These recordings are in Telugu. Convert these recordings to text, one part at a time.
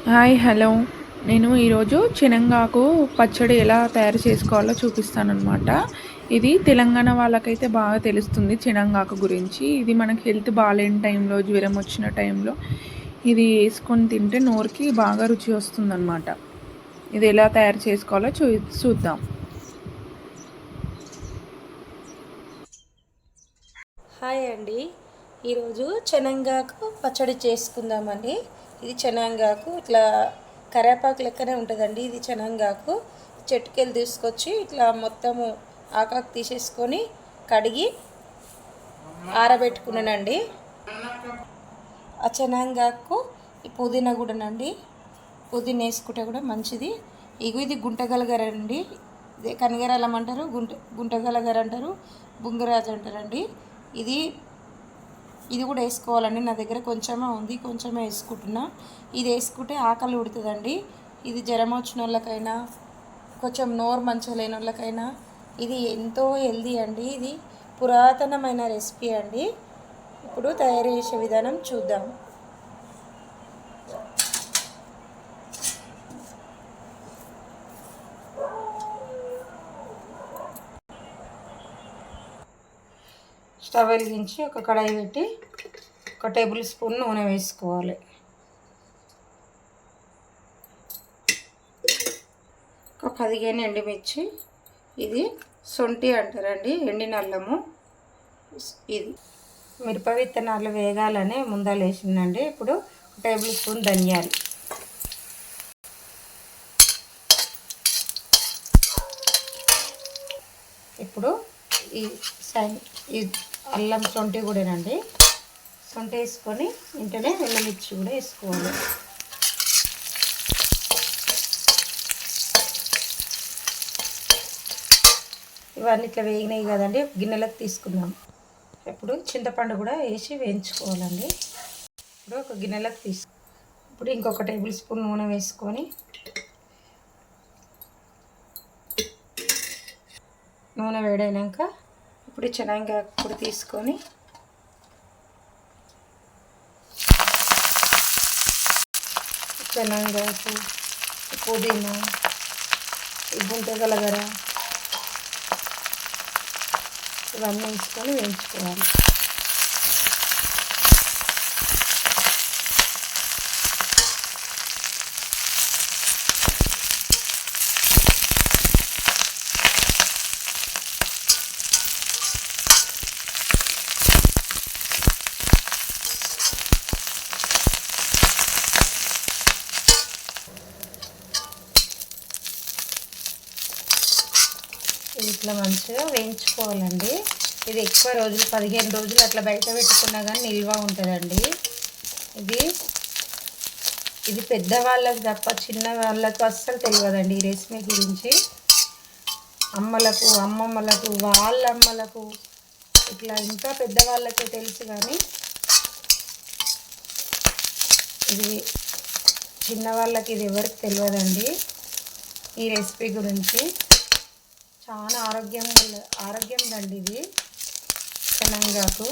Hi hello. నేను ఈరోజు శనగకు పచ్చడి ఎలా తయారు చేసుకోవాలో చూపిస్తానన్నమాట. ఇది తెలంగాణ వాళ్ళకైతే బాగా తెలుస్తుంది శనగాకు గురించి. ఇది మనకి హెల్త్ బాగాలేని టైంలో, జ్వరం వచ్చిన టైంలో ఇది వేసుకొని తింటే నోరుకి బాగా రుచి వస్తుందన్నమాట. ఇది ఎలా తయారు చేసుకోవాలో చూద్దాం. హాయ్ అండి. ఈరోజు శనగకు పచ్చడి చేసుకుందామండి. ఇది శనగకు ఇట్లా కరేపాకు లెక్కనే ఉంటుందండి. ఇది శనగకు చెట్టుకెళ్ళి తీసుకొచ్చి ఇట్లా మొత్తము ఆకాకు తీసేసుకొని కడిగి ఆరబెట్టుకున్నానండి. ఆ శనగకు ఈ పుదీనా కూడానండి. పుదీనా వేసుకుంటే కూడా మంచిది. ఇది గుంటగలగర అండి. ఇదే కనిగరలం అంటారు, గుంటగలగర అంటారు, బుంగరాజు అంటారండి. ఇది ఇది కూడా వేసుకోవాలండి. నా దగ్గర కొంచెమే ఉంది, కొంచెమే వేసుకుంటున్నా. ఇది వేసుకుంటే ఆకలి ఉడుతుందండి. ఇది జ్వరం వచ్చిన వాళ్ళకైనా, కొంచెం నోరు మంచిగా లేని వాళ్ళకైనా ఇది ఎంతో హెల్దీ అండి. ఇది పురాతనమైన రెసిపీ అండి. ఇప్పుడు తయారు చేసే విధానం చూద్దాం. స్టవ్ వెలిగించి ఒక కడాయి పెట్టి ఒక టేబుల్ స్పూన్ నూనె వేసుకోవాలి. ఒక 15 ఎండుమిర్చి, ఇది సొంటి అంటారండి, ఎండిన అల్లము. ఇది మిరప విత్తనాలు వేగాలని ముందర వేసిందండి. ఇప్పుడు టేబుల్ స్పూన్ ధనియాలు, ఇప్పుడు ఈ ఈ అల్లం సొంటి కూడానండి. సొంటి వేసుకొని వెంటనే ఎండుమిర్చి కూడా వేసుకోవాలి. ఇవన్నీ ఇట్లా వేగినాయి కదండి, గిన్నెలకు తీసుకుందాం. ఇప్పుడు చింతపండు కూడా వేసి వేయించుకోవాలండి. ఇప్పుడు ఒక గిన్నెలకు ఇప్పుడు ఇంకొక టేబుల్ స్పూన్ నూనె వేసుకొని నూనె వేడైనాక ఇప్పుడు శనగకాయ కూడా తీసుకొని శనగకాయ, పుదీనా, గుంటగలగర ఇవన్నీ వేసుకొని వేయించుకోవాలి. ఇట్లా మంచిగా వేయించుకోవాలండి. ఇది ఎక్కువ రోజులు 15 రోజులు అట్లా బయట పెట్టుకున్నా కానీ నిల్వ ఉంటుందండి. ఇది పెద్దవాళ్ళకి తప్ప చిన్న వాళ్ళకు అస్సలు తెలియదండి ఈ రెసిపీ గురించి. అమ్మలకు, అమ్మమ్మలకు, వాళ్ళ అమ్మలకు, ఇట్లా ఇంకా పెద్దవాళ్ళకే తెలుసు, కానీ ఇది చిన్నవాళ్ళకి ఇది ఎవరికి తెలియదండి ఈ రెసిపీ గురించి. చాలా ఆరోగ్యం దండి ఇది శనగకు.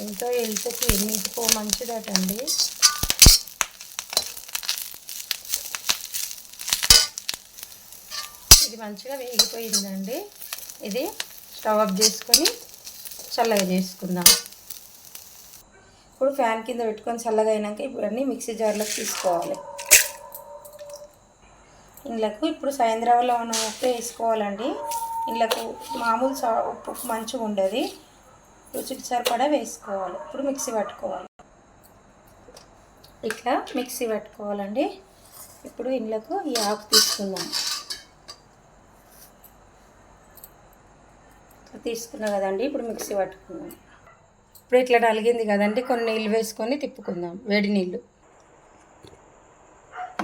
ఎంతో హెల్త్కి ఎన్నిటికో మంచిదటండి. ఇది మంచిగా వేగిపోయిందండి. ఇది స్టవ్ ఆఫ్ చేసుకొని చల్లగా చేసుకుందాం. ఇప్పుడు ఫ్యాన్ కింద పెట్టుకొని చల్లగా అయినాక ఇప్పుడు అన్నీ మిక్సీ జార్లోకి తీసుకోవాలి. ఇందులోకి ఇప్పుడు సాయంత్రంలో మనం ఉప్పు వేసుకోవాలండి. ఇందులోకి మామూలు ఉప్పు మంచిగా ఉండదు, రుచికి సరిపడా వేసుకోవాలి. ఇప్పుడు మిక్సీ పట్టుకోవాలి. ఇట్లా మిక్సీ పట్టుకోవాలండి. ఇప్పుడు ఇందులోకి ఈ ఆకు తీసుకుందాం. తీసుకున్నా కదండి, ఇప్పుడు మిక్సీ పట్టుకుందాం. ఇప్పుడు ఇట్లా నలిగింది కదండి, కొన్ని నీళ్ళు వేసుకొని తిప్పుకుందాం, వేడి నీళ్ళు.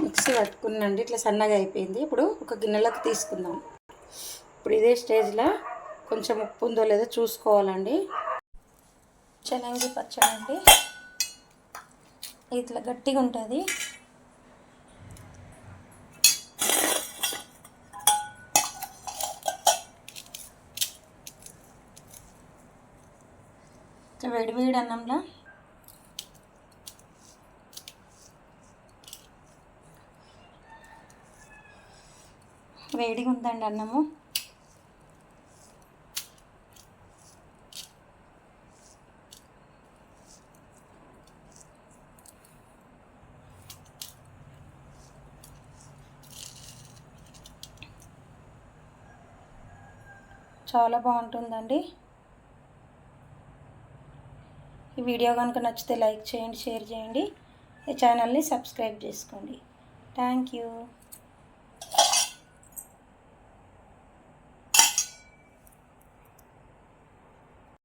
మిక్సీ పట్టుకున్నాండి, ఇట్లా సన్నగా అయిపోయింది. ఇప్పుడు ఒక గిన్నెలోకి తీసుకుందాం. ఇప్పుడు ఇదే స్టేజ్లో కొంచెం ఉప్పు ఉందో లేదో చూసుకోవాలండి. శనగ పచ్చడి అండి, ఇట్లా గట్టిగా ఉంటుంది. వేడి వేడి అన్నంలో వేడిగా ఉందండి అన్నము. చాలా బాగుంటుందండి. ఈ వీడియో కనుక నచ్చితే లైక్ చేయండి, షేర్ చేయండి, ఈ ఛానల్ని సబ్స్క్రైబ్ చేసుకోండి. Thank you.